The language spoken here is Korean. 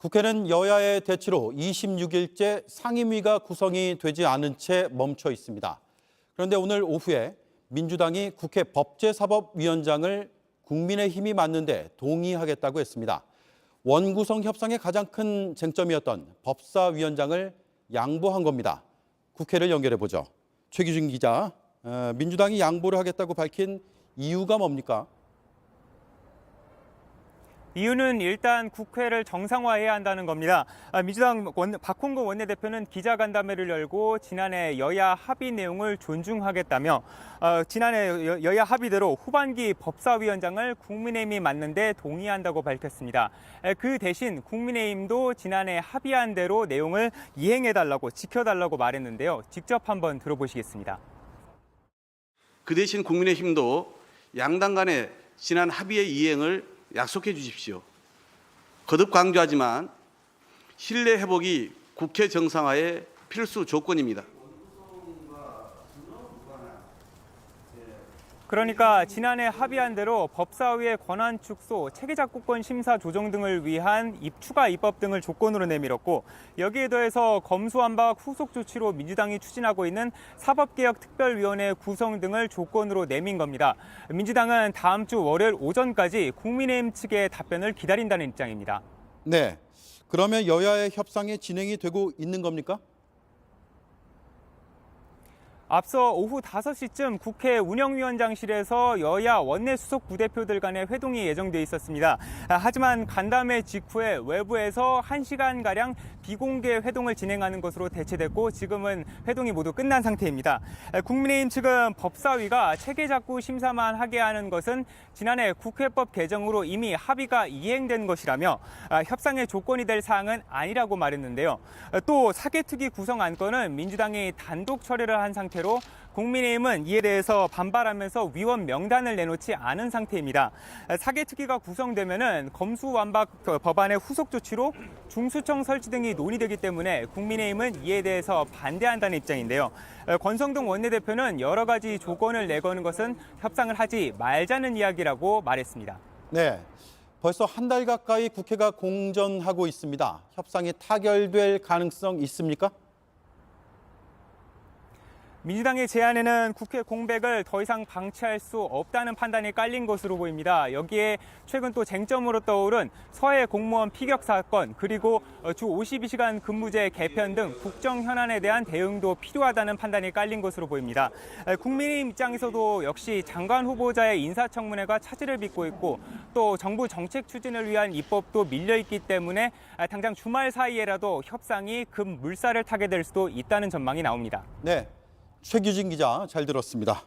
국회는 여야의 대치로 26일째 상임위가 구성이 되지 않은 채 멈춰 있습니다. 그런데 오늘 오후에 민주당이 국회 법제사법위원장을 국민의힘이 맡는데 동의하겠다고 했습니다. 원구성 협상의 가장 큰 쟁점이었던 법사위원장을 양보한 겁니다. 국회를 연결해 보죠. 최기준 기자, 민주당이 양보를 하겠다고 밝힌 이유가 뭡니까? 이유는 일단 국회를 정상화해야 한다는 겁니다. 민주당 박홍근 원내대표는 기자간담회를 열고 지난해 여야 합의 내용을 존중하겠다며 지난해 여야 합의대로 후반기 법사위원장을 국민의힘이 맡는데 동의한다고 밝혔습니다. 그 대신 국민의힘도 지난해 합의한 대로 내용을 이행해달라고 지켜달라고 말했는데요. 직접 한번 들어보시겠습니다. 그 대신 국민의힘도 양당 간의 지난 합의의 이행을 약속해 주십시오. 거듭 강조하지만 신뢰 회복이 국회 정상화의 필수 조건입니다. 그러니까 지난해 합의한 대로 법사위의 권한 축소, 체계작구권 심사 조정 등을 위한 추가 입법 등을 조건으로 내밀었고, 여기에 더해서 검수완박 후속 조치로 민주당이 추진하고 있는 사법개혁특별위원회 구성 등을 조건으로 내민 겁니다. 민주당은 다음 주 월요일 오전까지 국민의힘 측의 답변을 기다린다는 입장입니다. 네, 그러면 여야의 협상이 진행이 되고 있는 겁니까? 앞서 오후 5시쯤 국회 운영위원장실에서 여야 원내수석 부대표들 간의 회동이 예정돼 있었습니다. 하지만 간담회 직후에 외부에서 1시간가량 비공개 회동을 진행하는 것으로 대체됐고 지금은 회동이 모두 끝난 상태입니다. 국민의힘 측은 법사위가 체계작구 심사만 하게 하는 것은 지난해 국회법 개정으로 이미 합의가 이행된 것이라며 협상의 조건이 될 사항은 아니라고 말했는데요. 또 사개특위 구성 안건은 민주당이 단독 처리를 한 상태로 국민의힘은 이에 대해서 반발하면서 위원 명단을 내놓지 않은 상태입니다. 사개특위가 구성되면은 검수완박 법안의 후속 조치로 중수청 설치 등이 논의되기 때문에 국민의힘은 이에 대해서 반대한다는 입장인데요. 권성동 원내대표는 여러 가지 조건을 내거는 것은 협상을 하지 말자는 이야기라고 말했습니다. 네, 벌써 한 달 가까이 국회가 공전하고 있습니다. 협상이 타결될 가능성 있습니까? 민주당의 제안에는 국회 공백을 더 이상 방치할 수 없다는 판단이 깔린 것으로 보입니다. 여기에 최근 또 쟁점으로 떠오른 서해 공무원 피격 사건 그리고 주 52시간 근무제 개편 등 국정 현안에 대한 대응도 필요하다는 판단이 깔린 것으로 보입니다. 국민의힘 입장에서도 역시 장관 후보자의 인사청문회가 차질을 빚고 있고 또 정부 정책 추진을 위한 입법도 밀려있기 때문에 당장 주말 사이에라도 협상이 급 물살을 타게 될 수도 있다는 전망이 나옵니다. 네, 최규진 기자 잘 들었습니다.